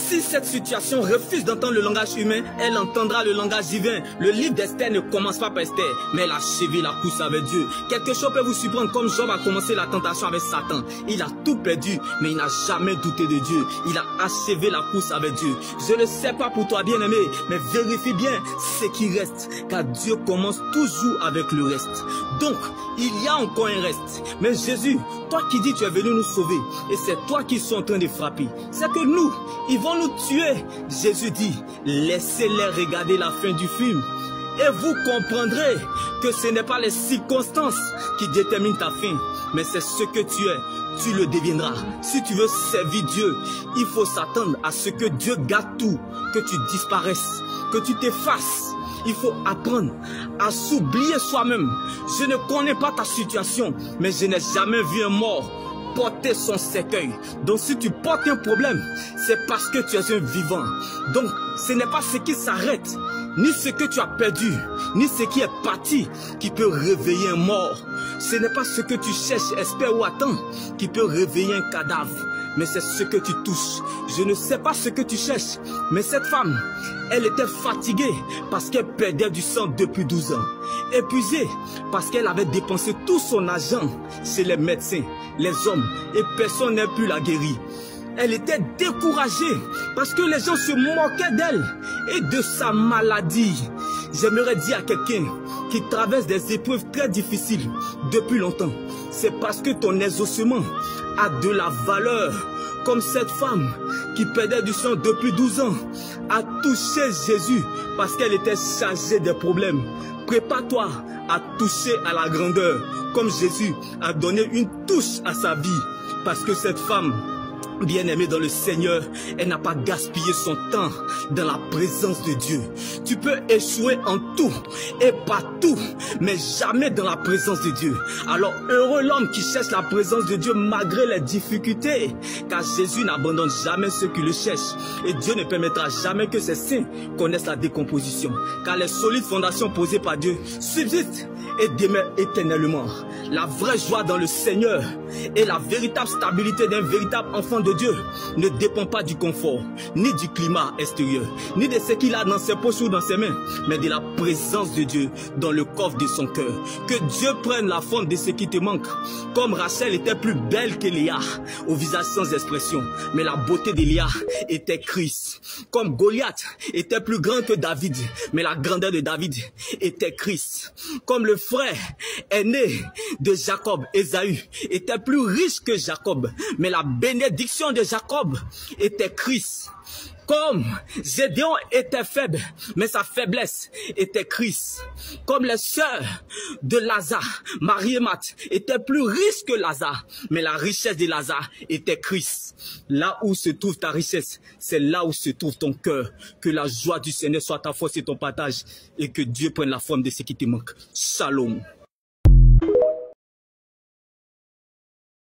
Si cette situation refuse d'entendre le langage humain, elle entendra le langage divin. Le livre d'Esther ne commence pas par Esther, mais elle a achevé la course avec Dieu. Quelque chose peut vous surprendre, comme Job a commencé la tentation avec Satan. Il a tout perdu, mais il n'a jamais douté de Dieu. Il a achevé la course avec Dieu. Je ne sais pas pour toi, bien-aimé, mais vérifie bien ce qui reste, car Dieu commence toujours avec le reste. Donc, il y a encore un reste. Mais Jésus, toi qui dis tu es venu nous sauver, et c'est toi qui sont en train de frapper, c'est que nous, ils vont nous tuer. Jésus dit, laissez-les regarder la fin du film. Et vous comprendrez que ce n'est pas les circonstances qui déterminent ta fin, mais c'est ce que tu es, tu le deviendras. Si tu veux servir Dieu, il faut s'attendre à ce que Dieu garde tout, que tu disparaisses, que tu t'effaces. Il faut apprendre à s'oublier soi-même. Je ne connais pas ta situation, mais je n'ai jamais vu un mort porter son cercueil. Donc si tu portes un problème, c'est parce que tu es un vivant. Donc ce n'est pas ce qui s'arrête, ni ce que tu as perdu, ni ce qui est parti qui peut réveiller un mort. Ce n'est pas ce que tu cherches, espères ou attends qui peut réveiller un cadavre, mais c'est ce que tu touches. Je ne sais pas ce que tu cherches, mais cette femme, elle était fatiguée parce qu'elle perdait du sang depuis 12 ans. Épuisée parce qu'elle avait dépensé tout son argent chez les médecins, les hommes, et personne n'a pu la guérir. Elle était découragée parce que les gens se moquaient d'elle et de sa maladie. J'aimerais dire à quelqu'un qui traverse des épreuves très difficiles depuis longtemps, c'est parce que ton exaucement a de la valeur. Comme cette femme qui perdait du sang depuis 12 ans a touché Jésus parce qu'elle était chargée des problèmes. Prépare-toi à toucher à la grandeur, comme Jésus a donné une touche à sa vie, parce que cette femme, bien-aimée dans le Seigneur, elle n'a pas gaspillé son temps dans la présence de Dieu. Tu peux échouer en tout et partout, mais jamais dans la présence de Dieu. Alors heureux l'homme qui cherche la présence de Dieu malgré les difficultés, car Jésus n'abandonne jamais ceux qui le cherchent. Et Dieu ne permettra jamais que ses saints connaissent la décomposition, car les solides fondations posées par Dieu subsistent et demeurent éternellement. La vraie joie dans le Seigneur et la véritable stabilité d'un véritable enfant de Dieu ne dépend pas du confort, ni du climat extérieur, ni de ce qu'il a dans ses poches ou dans ses mains, mais de la présence de Dieu dans le coffre de son cœur. Que Dieu prenne la forme de ce qui te manque. Comme Rachel était plus belle que Léa, au visage sans expression, mais la beauté de Léa était Christ. Comme Goliath était plus grand que David, mais la grandeur de David était Christ. Comme le frère aîné de Jacob, Ésaü, était plus riche que Jacob, mais la bénédiction de Jacob était Christ. Comme Gédéon était faible, mais sa faiblesse était Christ. Comme les sœurs de Lazare, Marie et Marthe, étaient plus riches que Lazare, mais la richesse de Lazare était Christ. Là où se trouve ta richesse, c'est là où se trouve ton cœur. Que la joie du Seigneur soit ta force et ton partage, et que Dieu prenne la forme de ce qui te manque. Shalom.